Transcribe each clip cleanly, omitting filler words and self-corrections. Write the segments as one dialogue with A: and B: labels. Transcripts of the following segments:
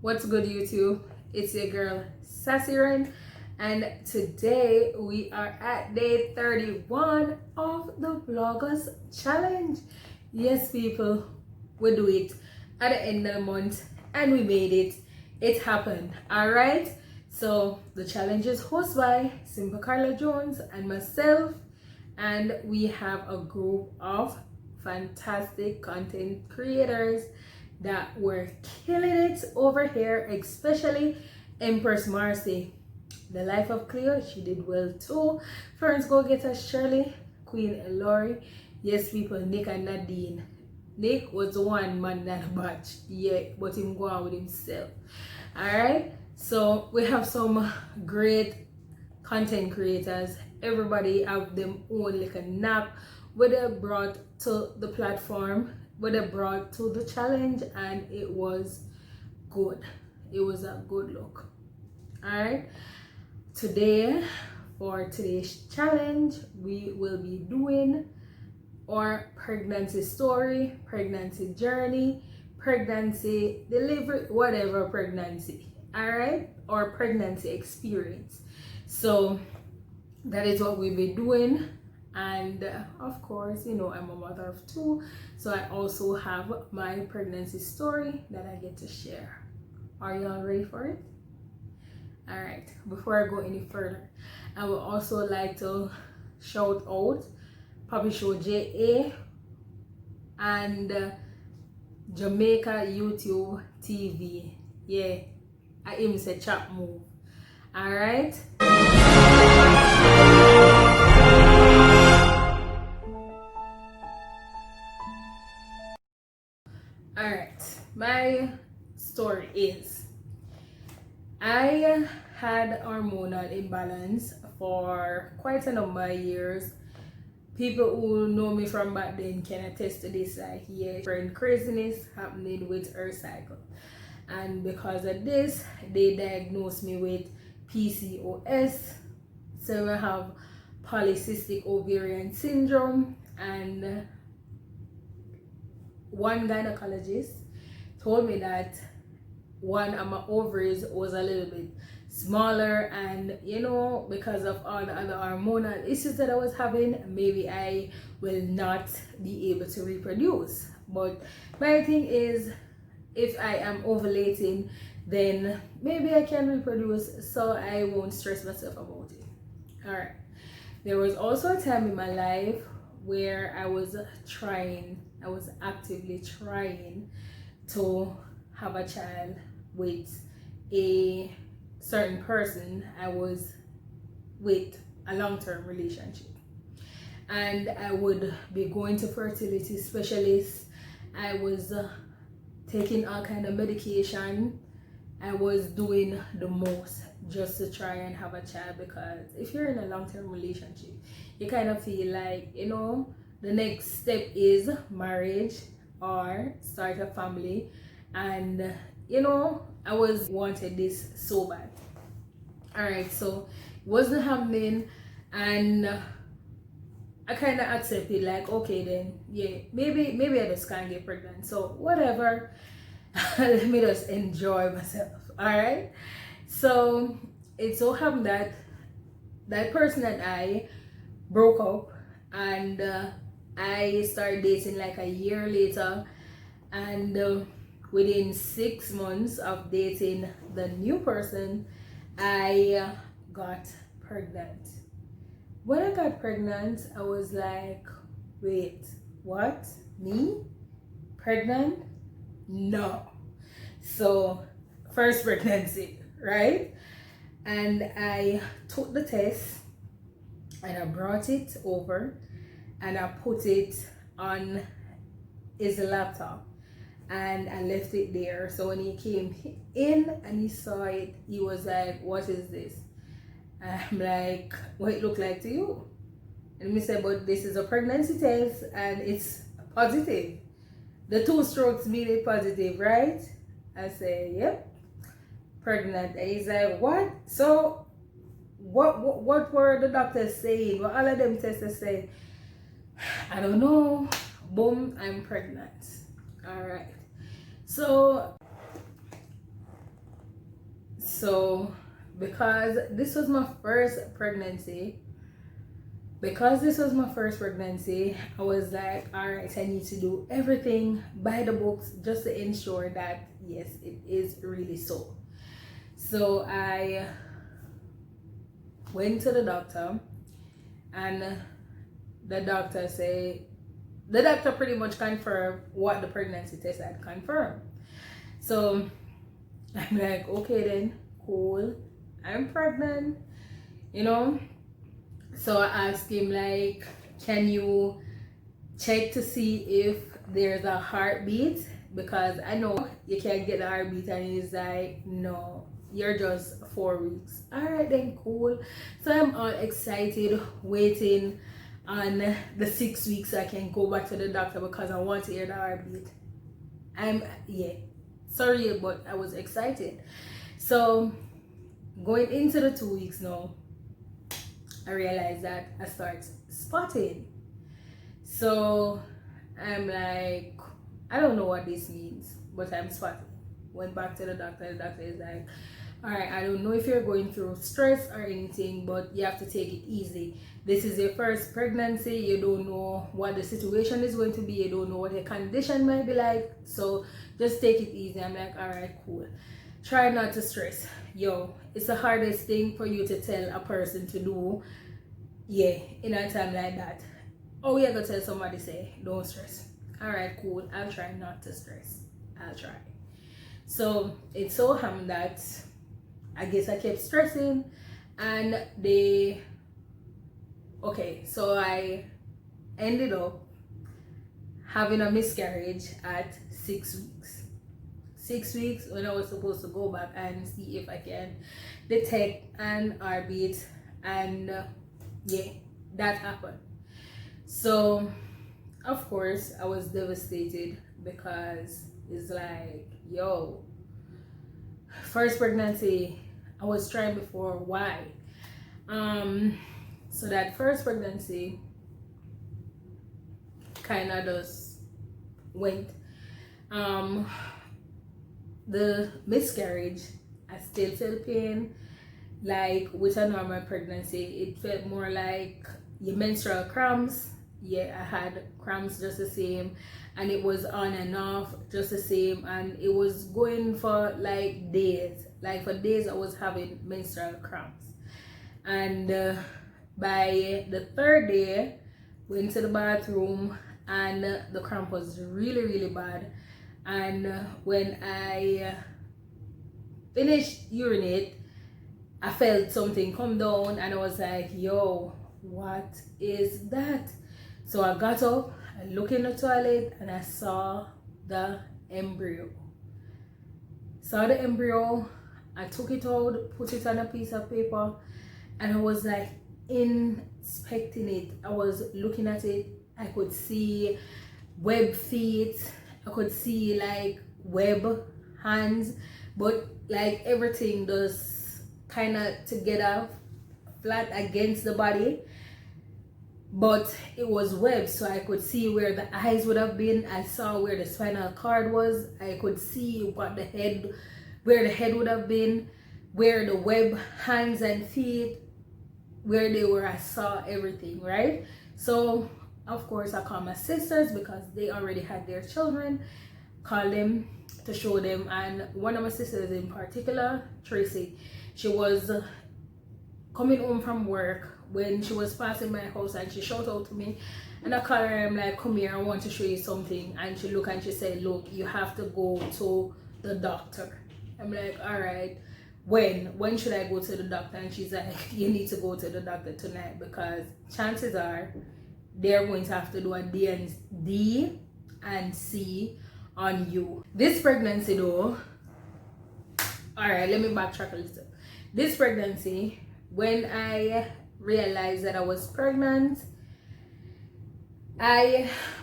A: What's good, YouTube? It's your girl Sassiren, and today we are at day 31 of the Vloggers Challenge. Yes, people, we do it at the end of the month and we made it. It happened. Alright, so the challenge is hosted by Simple Carla Jones and myself, and we have a group of fantastic content creators that were killing it over here, especially Empress Marcy, The Life of Cleo. She did well too. Ferns Go Getter Shirley, Queen Lori. Yes, people, Nick and Nadine. Nick was the one man that batch, yeah, but him go on with himself. Alright, so we have some great content creators. Everybody have them own like a nap what they brought to the platform, what they brought to the challenge, and it was good. It was a good look. Alright, today for today's challenge we will be doing our pregnancy story, pregnancy journey, pregnancy delivery, whatever pregnancy, alright, or pregnancy experience. So that is what we'll be doing. And of course, you know, I'm a mother of two, so I also have my pregnancy story that I get to share. Are y'all ready for it? All right, before I go any further, I would also like to shout out Papi Show JA and Jamaica YouTube TV. Yeah, I even said chat move. All right. Alright, my story is I had hormonal imbalance for quite a number of years. People who know me from back then can attest to this, like, yeah, craziness happening with her cycle. And because of this, they diagnosed me with PCOS. So I have polycystic ovarian syndrome, and one gynecologist told me that one of my ovaries was a little bit smaller, and you know, because of all the other hormonal issues that I was having, maybe I will not be able to reproduce. But my thing is, if I am ovulating, then maybe I can reproduce, so I won't stress myself about it. All right, there was also a time in my life where I was actively trying to have a child with a certain person I was with a long-term relationship, and I would be going to fertility specialists. I was taking all kind of medication. I was doing the most just to try and have a child, because if you're in a long-term relationship, you kind of feel like, you know, the next step is marriage or start a family. And you know, I wanted this so bad. All right, so it wasn't happening, and I kind of accepted, like, okay then, yeah, maybe I just can't get pregnant, so whatever. Let me just enjoy myself. All right, so it so happened that that person and I broke up, and I started dating like a year later, and within 6 months of dating the new person, I got pregnant. When I got pregnant, I was like, wait, what? Me? Pregnant? No. So, first pregnancy, right? And I took the test and I brought it over and I put it on his laptop and I left it there. So when he came in and he saw it, he was like, what is this? I'm like, what it look like to you? And he said, but this is a pregnancy test and it's positive. The 2 strokes made it positive, right? I said, yep, pregnant. And he's like, what? So what were the doctors saying? What all of them tests say? I don't know. Boom, I'm pregnant. All right. So So because this was my first pregnancy, I was like, all right, I need to do everything by the books just to ensure that yes, it is really so. So I went to the doctor, and the doctor pretty much confirmed what the pregnancy test had confirmed. So I'm like, okay then, cool, I'm pregnant, you know. So I asked him, like, can you check to see if there's a heartbeat, because I know you can't get the heartbeat. And he's like, no, you're just 4 weeks. All right then, cool. So I'm all excited, waiting on the 6 weeks so I can go back to the doctor because I want to hear the heartbeat. Sorry, but I was excited. So going into the 2 weeks now, I realized that I start spotting. So I'm like, I don't know what this means, but I'm spotting. Went back to the doctor. The doctor is like, all right, I don't know if you're going through stress or anything, but you have to take it easy. This is your first pregnancy. You don't know what the situation is going to be. You don't know what the condition might be like. So just take it easy. I'm like, all right, cool. Try not to stress. Yo, it's the hardest thing for you to tell a person to do, in a time like that. Oh, you're gonna tell somebody, say, don't stress. All right, cool. I'll try not to stress. I'll try. So it so happened that I guess I kept stressing, and so I ended up having a miscarriage at 6 weeks. 6 weeks, when I was supposed to go back and see if I can detect an heartbeat, and that happened. So of course I was devastated, because it's like, yo, first pregnancy, I was trying before, why? So that first pregnancy kind of just went. The miscarriage, I still felt pain. Like with a normal pregnancy, it felt more like your menstrual cramps. I had cramps just the same, and it was on and off just the same, and it was going for like days. Like for days I was having menstrual cramps, and by the third day, went to the bathroom, and the cramp was really, really bad. And when I finished urinate, I felt something come down, and I was like, yo, what is that? So I got up, I looked in the toilet, and I saw the embryo. I took it out, put it on a piece of paper, and I was like inspecting it. I was looking at it. I could see web feet, I could see like web hands, but like everything just kind of together, flat against the body, but it was web. So I could see where the eyes would have been. I saw where the spinal cord was. I could see where the head would have been, where the web hands and feet, where they were. I saw everything, right? So of course I called my sisters, because they already had their children. Called them to show them, and one of my sisters in particular, Tracy, she was coming home from work when she was passing my house, and she shouted out to me, and I called her. I'm like, come here, I want to show you something. And she looked and she said, look, you have to go to the doctor. I'm like, all right, when should I go to the doctor? And she's like, you need to go to the doctor tonight, because chances are they're going to have to do a D and C on you. This pregnancy though, all right, let me backtrack a little. This pregnancy, when I realized that I was pregnant,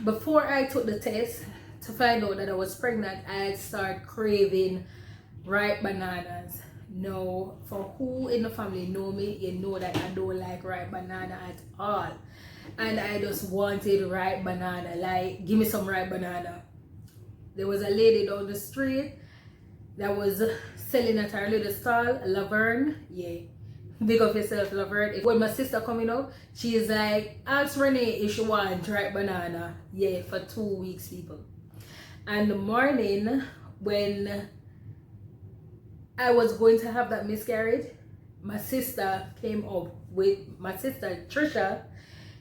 A: before I took the test to find out that I was pregnant, I started craving ripe bananas. No, for who in the family know me, you know that I don't like ripe banana at all. And I just wanted ripe banana. Like, give me some ripe banana. There was a lady down the street that was selling at our little stall, Laverne. Yeah, big up yourself, Laverne. When my sister coming up, she is like, ask Renee if she want dried banana. Yeah, for 2 weeks, people. And the morning when I was going to have that miscarriage, my sister came up with, my sister Trisha,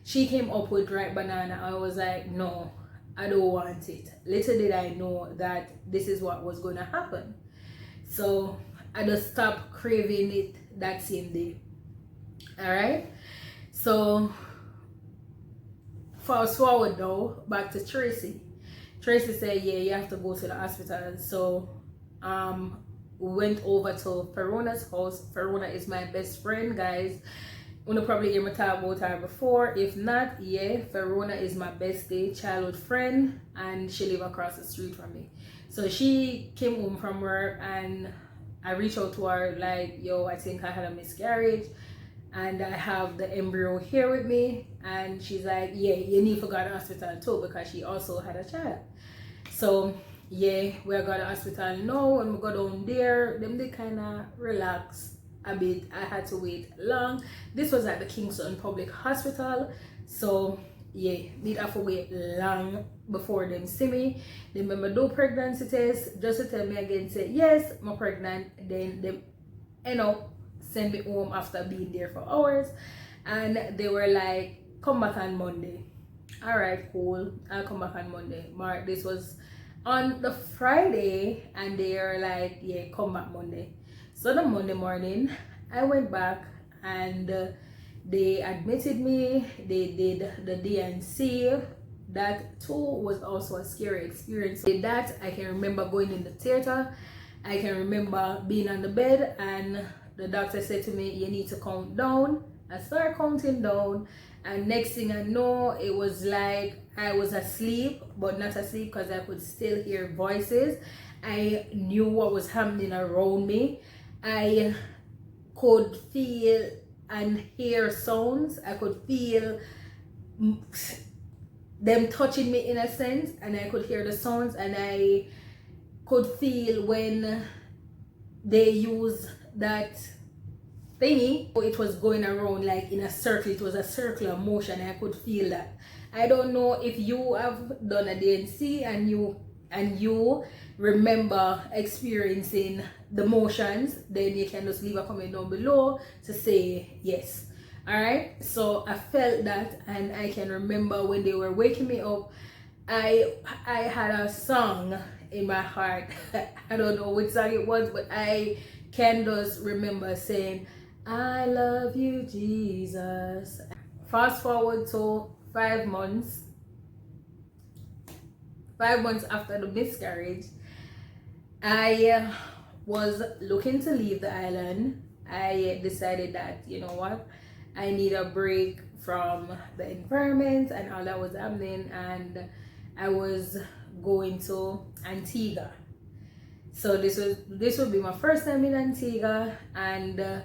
A: she came up with dried banana. I was like, no, I don't want it. Little did I know that this is what was going to happen. So I just stopped craving it that same day. Alright, so fast forward though, back to Tracy. Tracy said, yeah, you have to go to the hospital. So we went over to Ferona's house. Ferona is my best friend, guys. You probably hear me talk about her before. If not, yeah, Verona is my bestie, childhood friend, and she live across the street from me. So she came home from work and I reached out to her like, yo, I think I had a miscarriage and I have the embryo here with me. And she's like, yeah, you need to go to the hospital too, because she also had a child. So yeah, we got to the hospital now. When we go down there, them they kind of relax a bit. I had to wait long. This was at the Kingston Public Hospital, so yeah, need have to wait long before them see me. Then when I do pregnancy test, just to tell me again, say yes, I'm pregnant. Then they end up send me home after being there for hours, and they were like, come back on Monday. All right, cool, I'll come back on Monday. Mark, this was on the Friday, and they are like, yeah, come back Monday. So the Monday morning, I went back and they admitted me. They did the DNC. That too was also a scary experience. With that, I can remember going in the theater. I can remember being on the bed and the doctor said to me, you need to count down. I started counting down, and next thing I know, it was like I was asleep, but not asleep because I could still hear voices. I knew what was happening around me. I could feel and hear sounds. I could feel them touching me in a sense, and I could hear the sounds, and I could feel when they use that thingy. It was going around like in a circle. It was a circular motion. I could feel that. I don't know if you have done a DNC and you remember experiencing the motions, then you can just leave a comment down below to say yes. All right, so I felt that, and I can remember when they were waking me up, I had a song in my heart. I don't know which song it was, but I can just remember saying, I love you, Jesus. Fast forward to 5 months. 5 months after the miscarriage, I was looking to leave the island. I decided that, you know what, I need a break from the environment and all that was happening, and I was going to Antigua. So this would be my first time in Antigua, and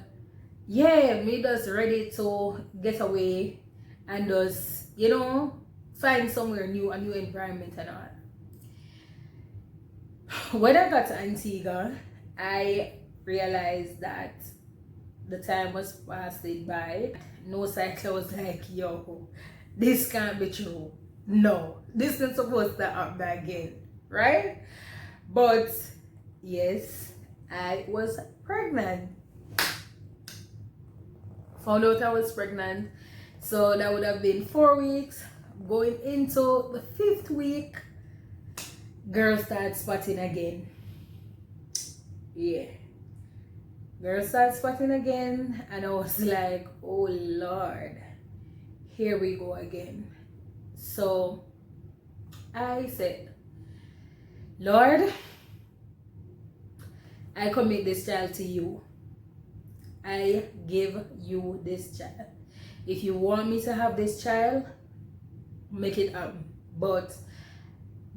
A: yeah, me just ready to get away and just, you know, find somewhere new, a new environment and all. When I got to Antigua, I realized that the time was passing by. No cycle was like, yo, this can't be true. No, this is supposed to happen again, right? But yes, I was pregnant. Found out I was pregnant. So that would have been 4 weeks. Going into the 5th week, girl started spotting again. Yeah, girl started spotting again, and I was like, oh Lord, here we go again. So I said, Lord, I commit this child to you. I give you this child. If you want me to have this child, make it happen. But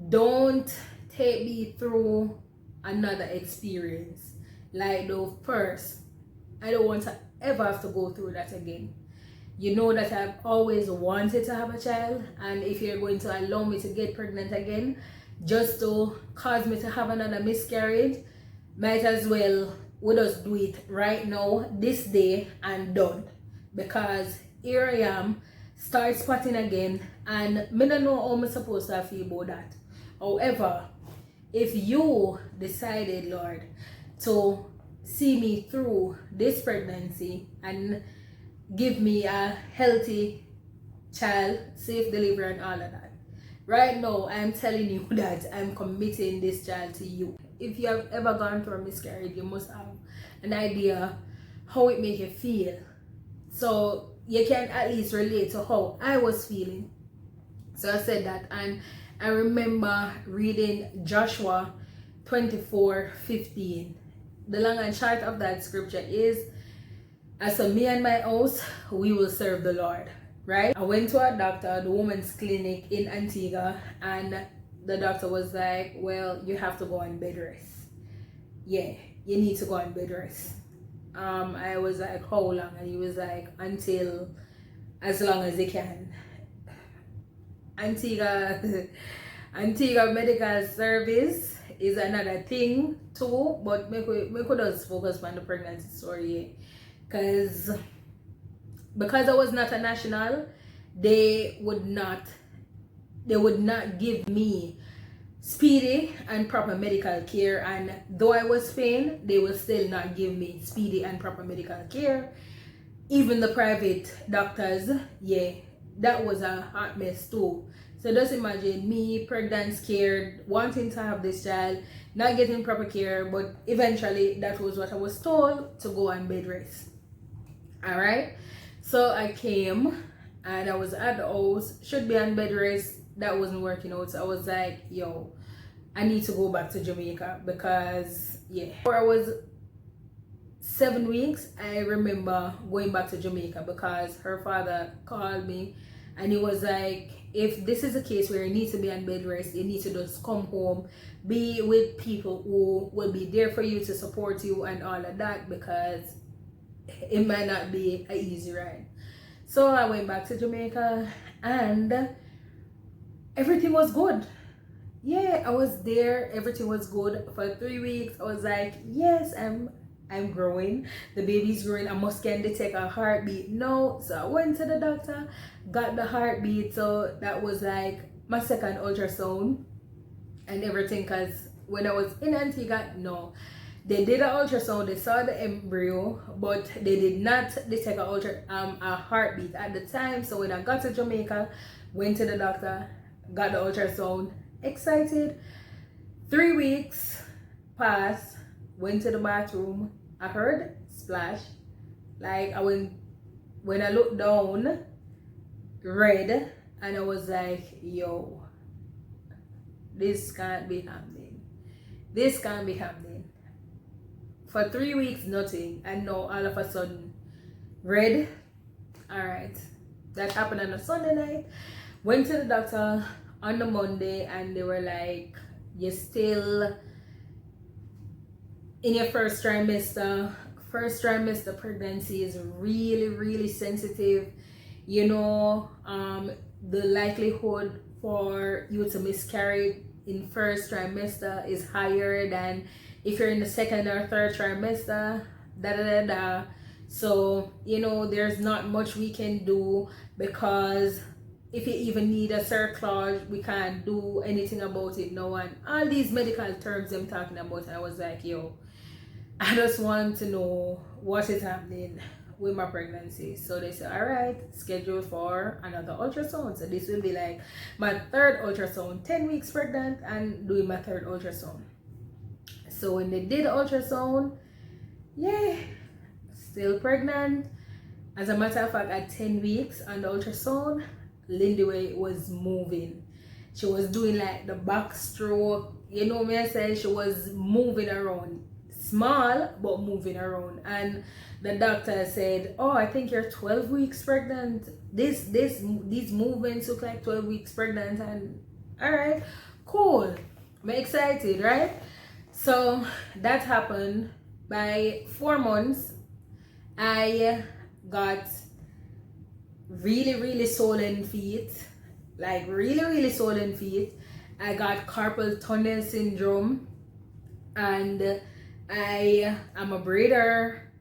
A: don't take me through another experience like the first. I don't want to ever have to go through that again. You know that I've always wanted to have a child, and if you're going to allow me to get pregnant again just to cause me to have another miscarriage, might as well we just do it right now, this day, and done. Because here I am, start spotting again, and me don't know how I'm supposed to feel about that. However, if you decided, Lord, to see me through this pregnancy and give me a healthy child, safe delivery, and all of that, right now I'm telling you that I'm committing this child to you. If you have ever gone through a miscarriage, you must have an idea how it makes you feel, so you can at least relate to how I was feeling. So I said that, and I remember reading Joshua 24:15. The long and short of that scripture is, as for me and my house, we will serve the Lord. Right? I went to a doctor, the woman's clinic in Antigua, and the doctor was like, well, you have to go on bed rest. Yeah, you need to go on bed rest. I was like, how long? And he was like, until as long as you can. Antigua Medical Service is another thing too, but we could just focus on the pregnancy story, because I was not a national, they would not give me speedy and proper medical care, and though I was Spain, they will still not give me speedy and proper medical care. Even the private doctors, yeah, that was a hot mess too. So just imagine me, pregnant, scared, wanting to have this child, not getting proper care, but eventually that was what I was told, to go on bed rest. Alright, so I came and I was at the house, should be on bed rest, that wasn't working out. So I was like, yo, I need to go back to Jamaica, because yeah, before I was 7 weeks, I remember going back to Jamaica because her father called me and he was like, if this is a case where you need to be on bed rest, you need to just come home, be with people who will be there for you to support you and all of that, because it might not be an easy ride. So I went back to Jamaica and everything was good. Yeah, I was there, everything was good for 3 weeks. I was like, yes, I'm growing, the baby's growing, I must can detect a heartbeat now. So I went to the doctor, got the heartbeat. So that was like my second ultrasound and everything, because when I was in Antigua, no, they did an ultrasound, they saw the embryo, but they did not detect a heartbeat at the time. So when I got to Jamaica, went to the doctor, got the ultrasound, excited. 3 weeks passed, went to the bathroom, I heard splash, like when I looked down, red, and I was like, yo, this can't be happening. This can't be happening. For 3 weeks, nothing, and now all of a sudden, red. Alright, that happened on a Sunday night. Went to the doctor on the Monday and they were like, you're still in your first trimester. First trimester pregnancy is really sensitive. You know, the likelihood for you to miscarry in first trimester is higher than if you're in the second or third trimester. So, you know, there's not much we can do, because if you even need a cerclage, we can't do anything about it now. And all these medical terms I'm talking about, and I was like, yo, I just want to know what is happening with my pregnancy. So they said, all right, schedule for another ultrasound. So this will be like my third ultrasound, 10 weeks pregnant and doing my third ultrasound. So when they did the ultrasound, yeah, still pregnant. As a matter of fact, at 10 weeks on the ultrasound, Lindy was moving. She was doing like the backstroke, you know me, I said she was moving around, small but moving around. And the doctor said, oh, I think you're 12 weeks pregnant. These movements look like 12 weeks pregnant. And all right, cool, I'm excited, right? So that happened. By 4 months, I got really swollen feet, like really swollen feet. I got carpal tunnel syndrome, and I am a breeder,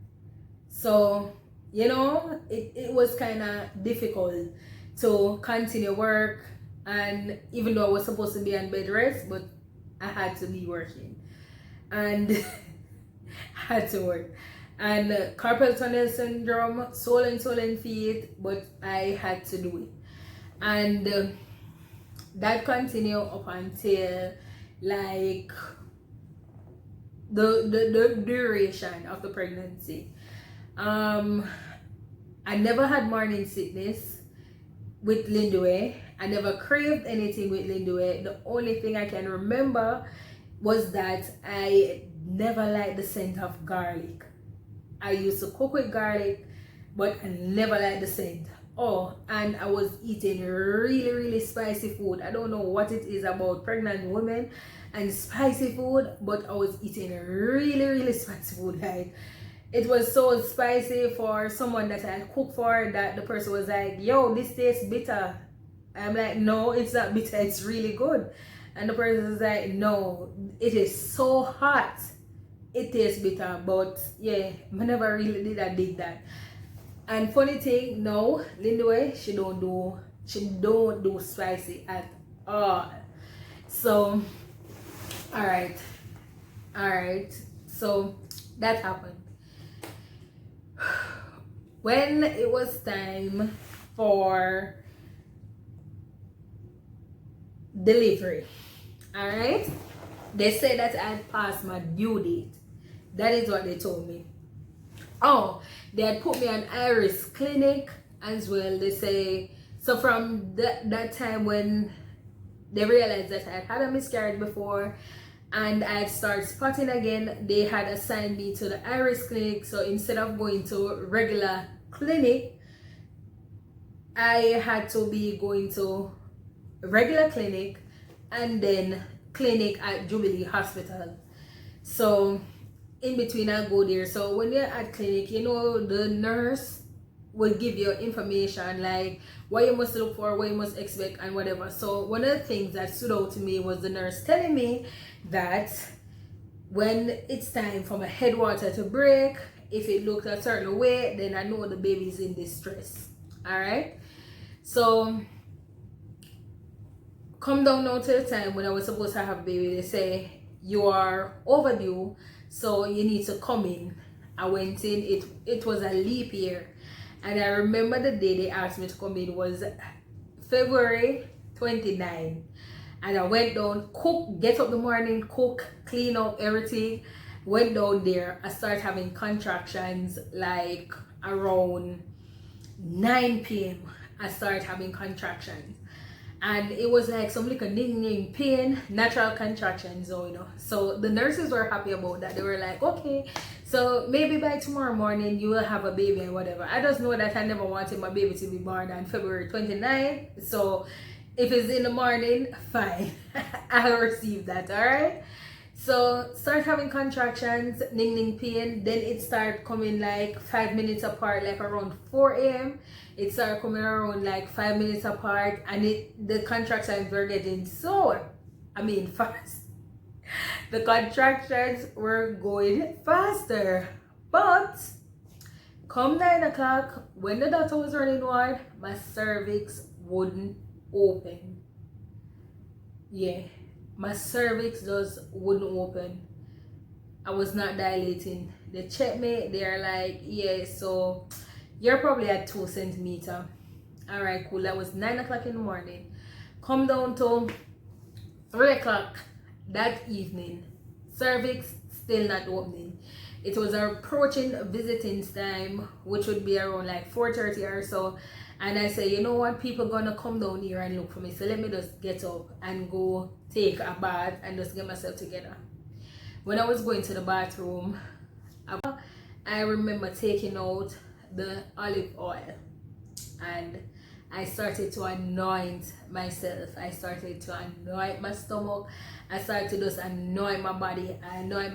A: so you know it was kind of difficult to continue work, and even though I was supposed to be on bed rest, but I had to be working and had to work. And carpal tunnel syndrome, swollen feet, but I had to do it. And that continued up until like the duration of the pregnancy. I never had morning sickness with Lindway. I never craved anything with Lindway. The only thing I can remember was that I never liked the scent of garlic. I used to cook with garlic, but I never liked the scent. Oh, and I was eating really spicy food. I don't know what it is about pregnant women and spicy food, but I was eating really spicy food. Like, it was so spicy for someone that I cooked for that the person was like, yo, this tastes bitter. I'm like, no, it's not bitter, it's really good. And the person was like, no, it is so hot, it tastes bitter. But yeah, I never really did that. And funny thing, no, Lindway, she don't do spicy at all. So all right, so that happened. When it was time for delivery, all right, they said that I had passed my due date. That is what they told me. Oh, they had put me on Iris clinic as well. They say, so from that time when they realized that I had a miscarriage before and I had started spotting again, they had assigned me to the Iris clinic. So instead of going to regular clinic, I had to be going to regular clinic and then clinic at Jubilee Hospital. So in between I go there. So when you're at clinic, you know, the nurse will give you information like what you must look for, what you must expect, and whatever. So one of the things that stood out to me was the nurse telling me that when it's time for my headwater to break, if it looks a certain way, then I know the baby's in distress. All right, so come down now to the time when I was supposed to have a baby. They say you are overdue, so you need to come in. I went in, it was a leap year, and I remember the day they asked me to come in was February 29, and I went down, get up the morning, cook, clean up everything, went down there. I started having contractions like around 9 p.m. I started having contractions, and it was like some little ding pain, natural contractions, you know. So the nurses were happy about that. They were like, okay, so maybe by tomorrow morning you will have a baby and whatever. I just know that I never wanted my baby to be born on February 29th. So if it's in the morning, fine. I'll receive that, all right? So start having contractions, ning pain. Then it started coming like 5 minutes apart, like around 4 a.m. It started coming around like 5 minutes apart, and the contractions were getting so, fast. The contractions were going faster. But come 9 o'clock, when the doctor was running word, my cervix wouldn't open. Yeah, my cervix just wouldn't open. I was not dilating. They checked me, they're like, yeah, so you're probably at 2 centimeters. All right, cool. That was 9 o'clock in the morning. Come down to 3 o'clock that evening, cervix still not opening. It was approaching visiting time, which would be around like 4:30 or so. And I said, you know what, people gonna come down here and look for me, so let me just get up and go take a bath and just get myself together. When I was going to the bathroom, I remember taking out the olive oil and I started to anoint myself. I started to anoint my stomach. I started to just anoint my body. I anoint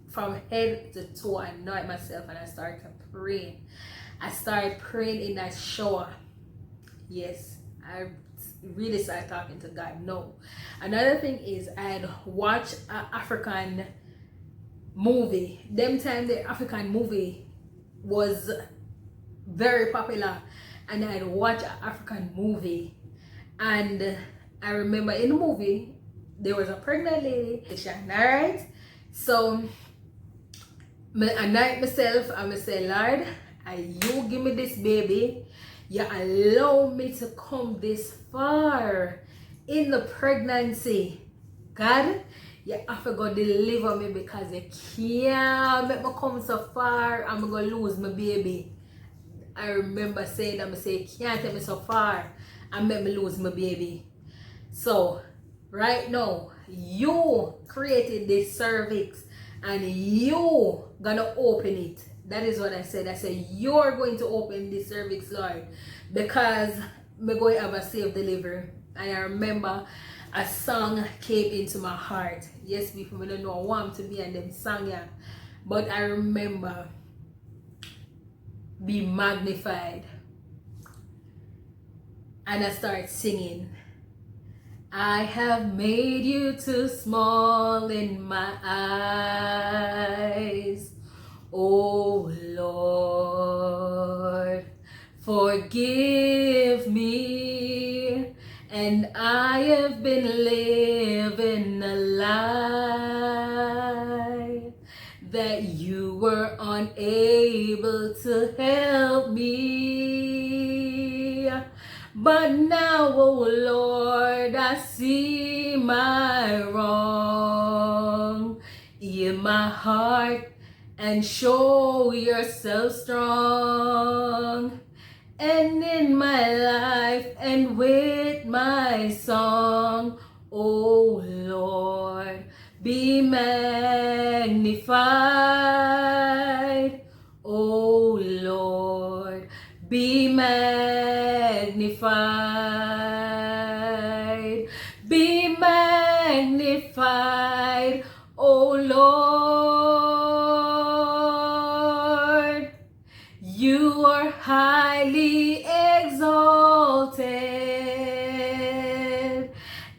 A: from head to toe, I anoint myself, and I started praying. I started praying in that shower. Yes, I really started talking to God. No. Another thing is I had watched an African movie. Them time the African movie was very popular, and I'd watch an African movie, and I remember in the movie there was a pregnant lady, alright? So I anoint myself and I say, Lord, you give me this baby, you allow me to come this far in the pregnancy. God, you have to go deliver me, because you can't make me come so far and I'm going to lose my baby. I remember saying that, I say, you can't take me so far and make me lose my baby. So, right now, you created this cervix and you gonna open it. That is what I said. I said, you're going to open this cervix, Lord, because I'm going to have a safe delivery. And I remember a song came into my heart. Yes, people, I don't know what to be and them song, yeah. But I remember, be magnified. And I started singing. I have made you too small in my eyes. Oh Lord, forgive me. And I have been living a lie that you were unable to help me. But now, oh Lord, I see my wrong in my heart, and show yourself strong. And in my life and with my song, oh Lord, be magnified. Oh Lord, be magnified. Be magnified, oh Lord. You are highly exalted,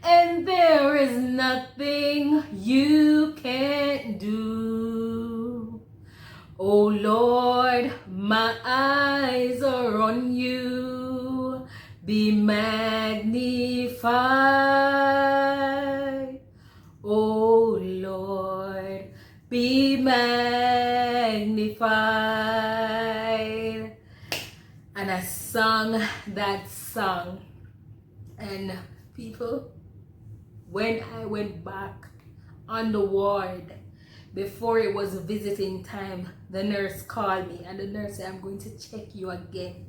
A: and there is nothing you can't do. Oh Lord, my eyes are on you. Be magnified. Oh Lord, be magnified. And I sung that song. And people, when I went back on the ward, before it was visiting time, the nurse called me and the nurse said, I'm going to check you again.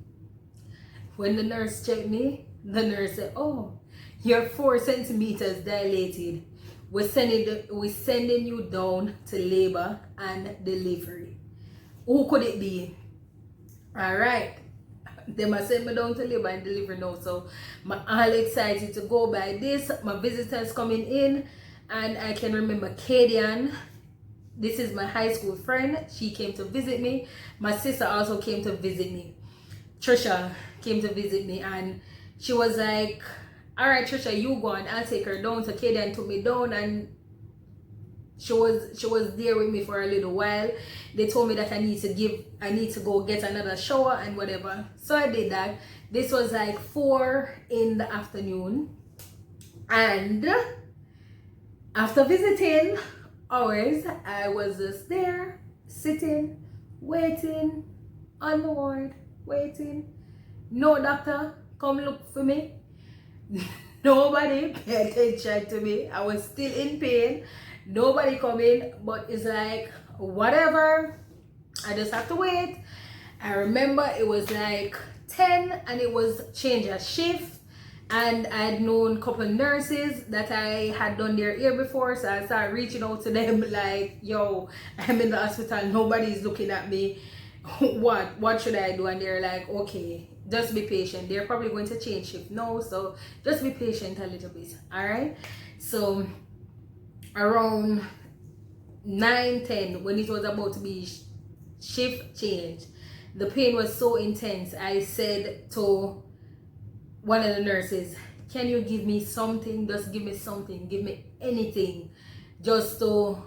A: When the nurse checked me, the nurse said, oh, you're 4 centimeters dilated. We're sending you down to labor and delivery. Who could it be? All right. They must send me down to labor and delivery now. So I'm all excited to go by this. My visitors coming in, and I can remember Kadian. This is my high school friend. She came to visit me. My sister also came to visit me. Trisha came to visit me, and she was like, all right, Trisha, you go and I'll take her down. So Kadian took me down, and she was there with me for a little while. They told me that I need to go get another shower and whatever. So I did that. This was like 4 in the afternoon, and after visiting hours, I was just there sitting, waiting on the ward, waiting. No doctor come look for me. Nobody pay attention to me. I was still in pain. Nobody come in, but it's like, whatever, I just have to wait. I remember it was like 10 and it was change of shift, and I had known a couple nurses that I had done their hair before, so I started reaching out to them like, yo, I'm in the hospital, nobody's looking at me. What should I do? And they're like, okay, just be patient. They're probably going to change shift now, so just be patient a little bit. All right. So around 9:10, when it was about to be shift change, the pain was so intense. I said to one of the nurses, can you give me something? Just give me something, give me anything, just to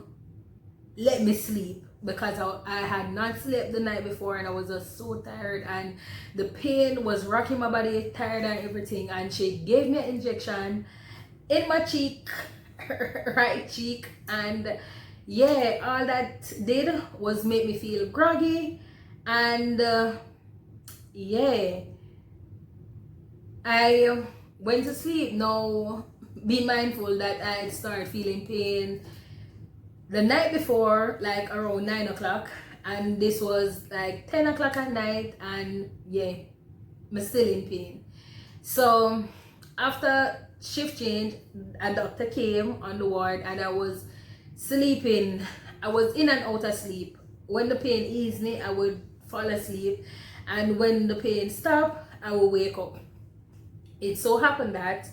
A: let me sleep, because I had not slept the night before and I was just so tired and the pain was rocking my body, tired and everything. And she gave me an injection in my cheek, right cheek, and yeah, all that did was make me feel groggy. And yeah, I went to sleep. Now be mindful that I started feeling pain the night before, like around 9 o'clock, and this was like 10 o'clock at night, and yeah, I'm still in pain. So after shift change, a doctor came on the ward and I was sleeping. I was in and out of sleep. When the pain eased me, I would fall asleep, and when the pain stopped, I would wake up. It so happened that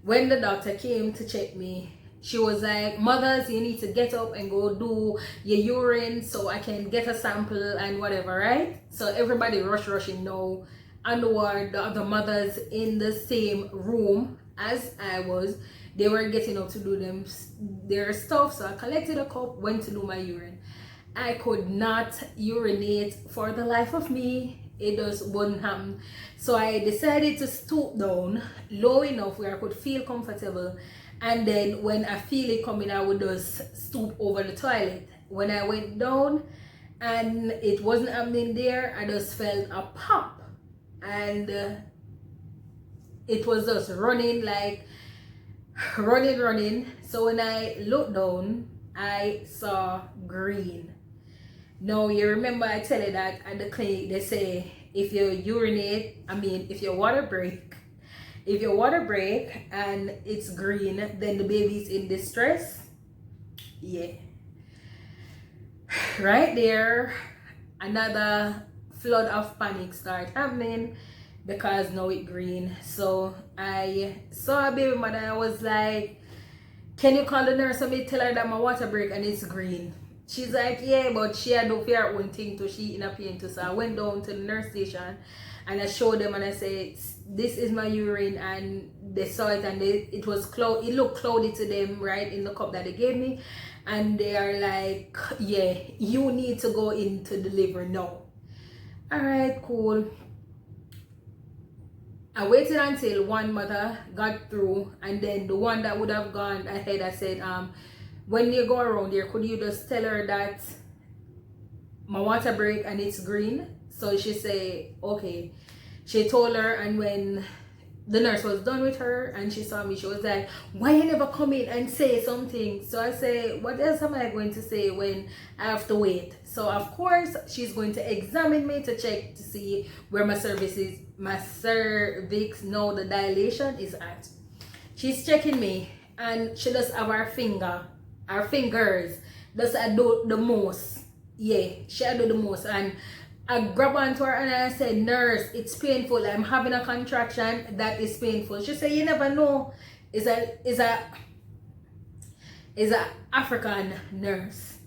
A: when the doctor came to check me, she was like, mothers, you need to get up and go do your urine so I can get a sample and whatever, right? So everybody rushing now on the ward. The other mothers in the same room as I was, they were getting up to do their stuff. So I collected a cup, went to do my urine. I could not urinate for the life of me. It just wouldn't happen. So I decided to stoop down low enough where I could feel comfortable, and then when I feel it coming, I would just stoop over the toilet. When I went down and it wasn't happening there, I just felt a pop, and it was just running, like running. So when I looked down, I saw green. Now you remember I tell you that at the clinic they say if you urinate, if your water break and it's green, then the baby's in distress. Yeah, right there, another flood of panic start happening because now it's green. So I saw a baby mother. I was like, can you call the nurse and me tell her that my water break and it's green? She's like, yeah, but she had no fear one thing to she in a pain too. So I went down to the nurse station and I showed them and I said, this is my urine, and they saw it and it looked cloudy to them, right, in the cup that they gave me, and they are like, yeah, you need to go in to deliver now. All right, cool. I waited until one mother got through, and then the one that would have gone ahead, I said, when you go around there, could you just tell her that my water break and it's green? So she say, okay. She told her, and when the nurse was done with her and she saw me, she was like, why you never come in and say something? So I say, what else am I going to say when I have to wait? So of course she's going to examine me to check to see where my cervix, now the dilation is at. She's checking me and she does have her fingers does do the most. Yeah, she do the most. And I grab onto her and I said, nurse, it's painful. I'm having a contraction that is painful. She said, you never know. Is a African nurse.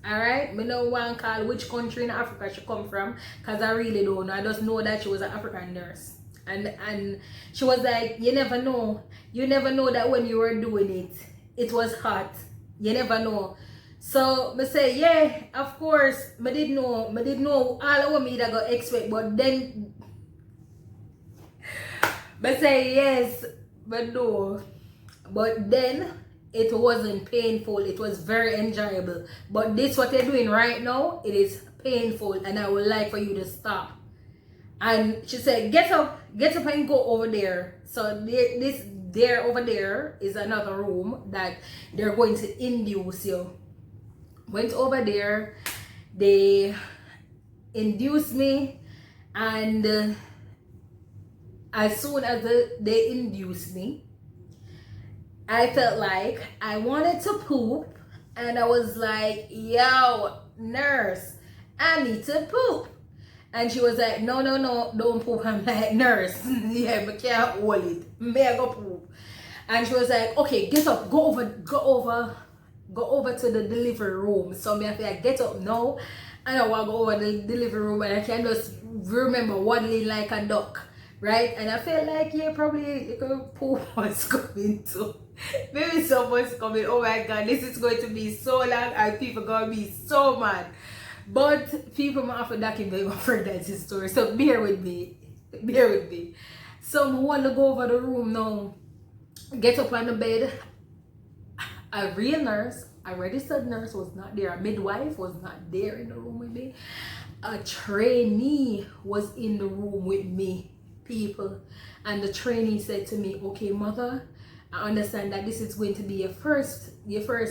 A: Alright? Me no want to call which country in Africa she come from, because I really don't know. I just know that she was an African nurse. And she was like, you never know. You never know that when you were doing it, it was hot. You never know. So me say, yeah, of course, me did know all of what me that got expect, but then me say yes, but no. But then it wasn't painful, it was very enjoyable. But this what you're doing right now, it is painful, and I would like for you to stop. And she said, get up and go over there. So over there is another room that they're going to induce you. Went over there, they induced me, and as soon as they induced me, I felt like I wanted to poop, and I was like, yo, nurse, I need to poop. And she was like, no, don't poop. I'm like, nurse, yeah, but can't hold it. May I go poop? And she was like, okay, get up, go over to the delivery room. So me I feel like get up now, and I want to go over the delivery room, and I can just remember waddling like a duck right? And I felt like, yeah, probably little poo was coming too. Maybe someone's coming. Oh my God, this is going to be so long and people gonna be so mad. But people might have to document my pregnancy story, so bear with me. Bear with me. So I want to go over the room now. Get up on the bed. A real nurse, a registered nurse was not there. A midwife was not there in the room with me. A trainee was in the room with me, people. And the trainee said to me, okay, mother, I understand that this is going to be your first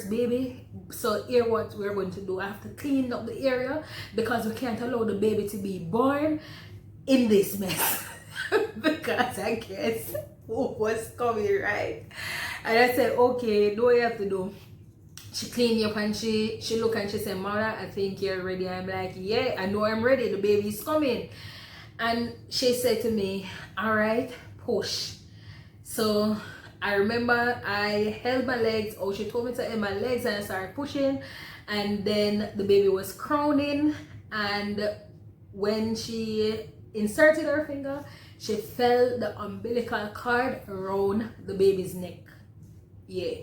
A: baby. So here what we're going to do. I have to clean up the area because we can't allow the baby to be born in this mess. Because I guess who was coming, right? And I said, okay, do what you have to do. She cleaned me up and she looked and she said, mother, I think you're ready. I'm like, yeah, I know I'm ready. The baby's coming. And she said to me, all right, push. So I remember I held my legs. Oh, she told me to hold my legs and I started pushing. And then the baby was crowning. And when she inserted her finger, she felt the umbilical cord around the baby's neck. Yeah,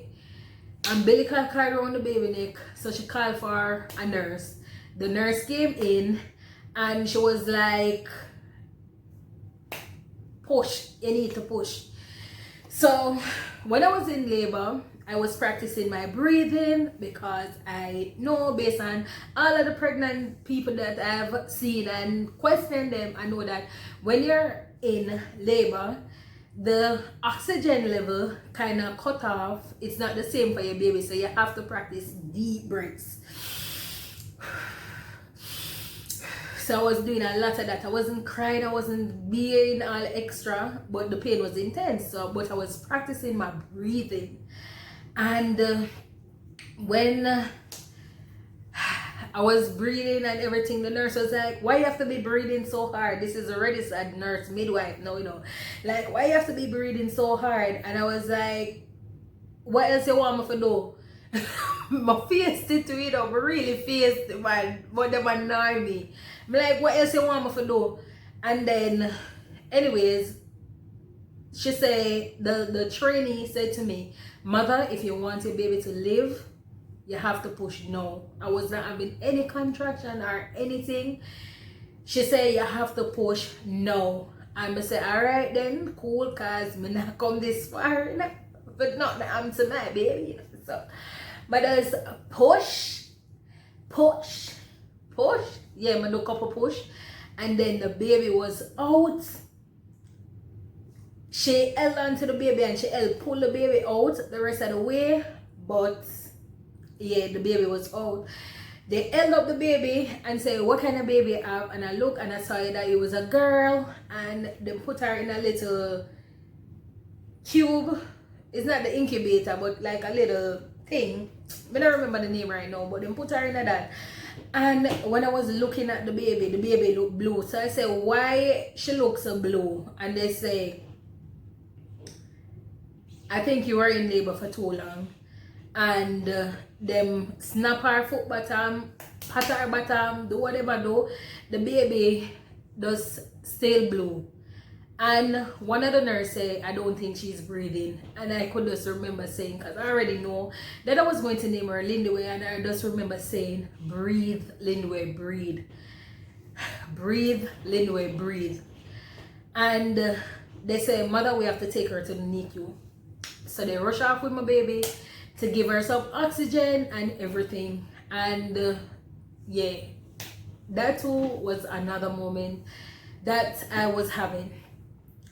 A: umbilical cord around the baby neck. So she called for a nurse. The nurse came in and she was like, push, you need to push. So when I was in labor, I was practicing my breathing because I know, based on all of the pregnant people that I've seen and questioned them, I know that when you're in labor, the oxygen level kind of cut off. It's not the same for your baby, so you have to practice deep breaths. So I was doing a lot of that. I wasn't crying, I wasn't being all extra, but the pain was intense. So, but I was practicing my breathing. And when I was breathing and everything, the nurse was like, why you have to be breathing so hard? This is a registered nurse, midwife, no, you know. Like, why you have to be breathing so hard? And I was like, what else you want me to do? My face did to it up, really faced it, man. But them annoy me. I'm like, what else you want me to do? And then, anyways, she said, the trainee said to me, mother, if you want your baby to live, you have to push. No, I was not having any contraction or anything. She said, you have to push. No. And I said, all right then, cool, because I'm not come this far, you know? But not that I'm to my baby, you know? So, but there's push, push, push. Yeah, I do a couple push. And then the baby was out. She held on to the baby and she pull the baby out the rest of the way. But yeah, the baby was out. They held up the baby and say, what kind of baby you have? And I look and I saw that it was a girl, and they put her in a little cube. It's not the incubator, but like a little thing. I don't remember the name right now, but they put her in that. And when I was looking at the baby looked blue. So I said, why she looks so blue? And they say, I think you were in labor for too long. And them snap her foot bottom, pat her bottom, do whatever do, the baby does still blue. And one of the nurses said, I don't think she's breathing. And I could just remember saying, because I already know that I was going to name her Lindway, and I just remember saying, breathe, Lindway, breathe. Breathe, Lindway, breathe. And they say, mother, we have to take her to the NICU. So they rush off with my baby to give her some oxygen and everything. And yeah, that too was another moment that I was having.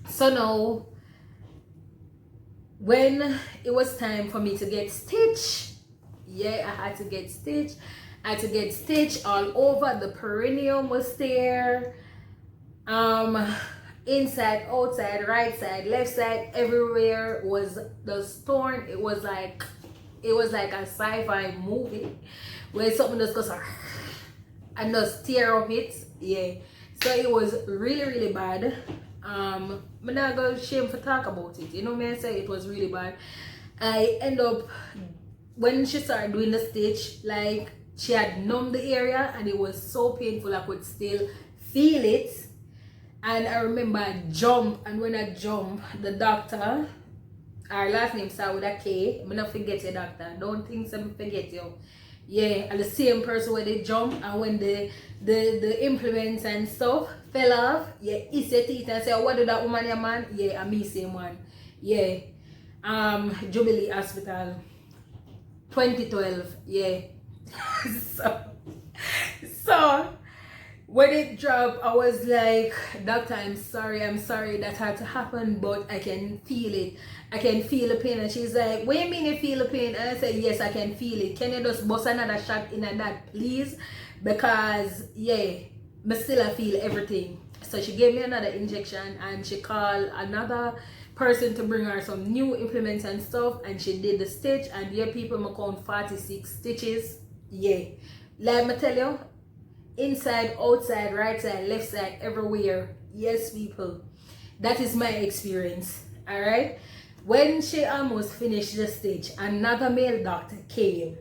A: So now, when it was time for me to get stitched, yeah, I had to get stitched. I had to get stitched all over. The perineum was there. Inside, outside, right side, left side, everywhere was the torn. It was like a sci-fi movie where something just goes and just tear up it. Yeah, so it was really, really bad. I'm not gonna shame for talk about it, you know me, I say it was really bad. I end up, when she started doing the stitch, like she had numbed the area and it was so painful. I could still feel it. And I remember I jumped, and when I jumped, the doctor, our last name started with a K. I'm not forget you, doctor. Don't think so, forget you. Yeah, and the same person when they jump, and when the implements and stuff fell off, yeah, he said teeth and say, what did that woman your man? Yeah, and me same one. Yeah. Jubilee Hospital. 2012, yeah. so when it dropped, I was like, doctor, I'm sorry that had to happen, but I can feel it. I can feel the pain. And she's like, what do you mean you feel the pain? And I said, yes, I can feel it. Can you just bust another shot in that, please? Because, yeah, but still I feel everything. So she gave me another injection, and she called another person to bring her some new implements and stuff, and she did the stitch, and yeah, people I count 46 stitches. Yeah, let me tell you, inside, outside, right side, left side, everywhere. Yes, people, that is my experience. All right, when she almost finished the stitch, another male doctor came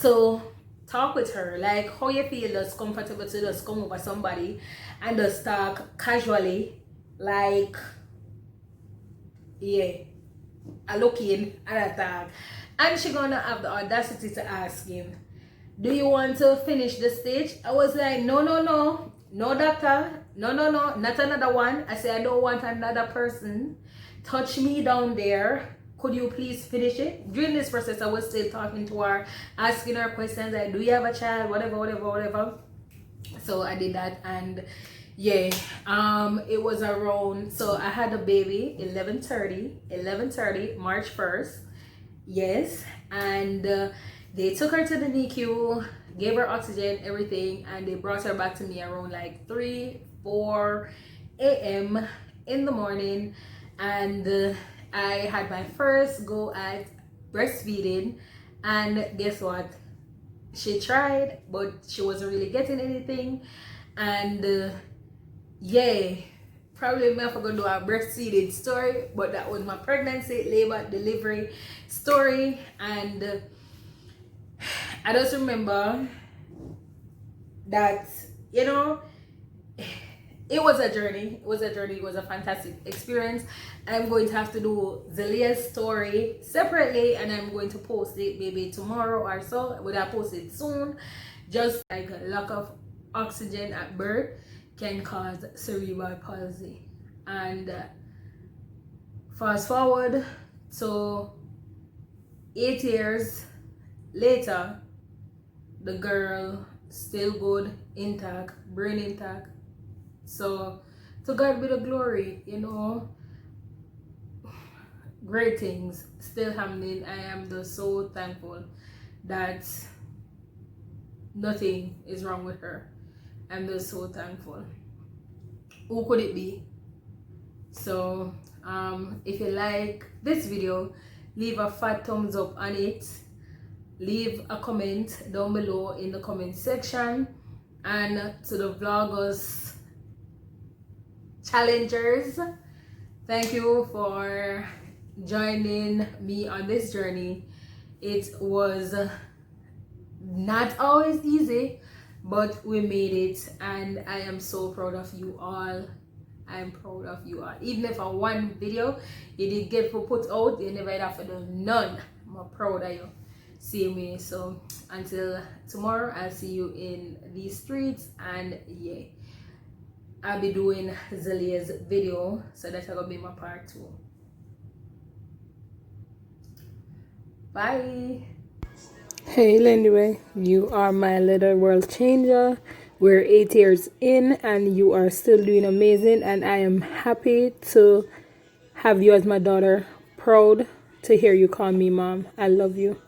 A: to talk with her, like how you feel just comfortable to just come over somebody and just talk casually, like, yeah, I look in and I talk. And she gonna have the audacity to ask him, do you want to finish the stitch? I was like, no, doctor, no, not another one. I said, I don't want another person touch me down there. Could you please finish it? During this process, I was still talking to her, asking her questions like, do you have a child? Whatever. So I did that, and yeah, it was around, so I had a baby 11:30 March 1st. Yes, and they took her to the NICU, gave her oxygen, everything, and they brought her back to me around like 3-4 a.m. in the morning. And I had my first go at breastfeeding, and guess what? She tried, but she wasn't really getting anything. And yeah, probably I'm gonna do a breastfeeding story, but that was my pregnancy, labor, delivery story. And I just remember that, you know, it was a journey. It was a fantastic experience. I'm going to have to do Zelia's story separately, and I'm going to post it maybe tomorrow or so. Would I post it soon? Just like a lack of oxygen at birth can cause cerebral palsy. And fast forward to 8 years later, the girl still good, intact, brain intact. So to God be the glory, you know, great things still happening. I am just so thankful that nothing is wrong with her. I'm just so thankful. Who could it be? So if you like this video, leave a fat thumbs up on it. Leave a comment down below in the comment section. And to the vloggers, challengers, thank you for joining me on this journey. It was not always easy, but we made it, and I am so proud of you all. I'm proud of you all. Even if one video you did get put out, you never have to do none. I'm proud of you. Same way. So until tomorrow, I'll see you in these streets, and yeah, I'll be doing Zelia's video, so that's gonna be my part 2. Bye. Hey anyway, you are my little world changer. We're 8 years in, and you are still doing amazing, and I am happy to have you as my daughter. Proud to hear you call me mom. I love you.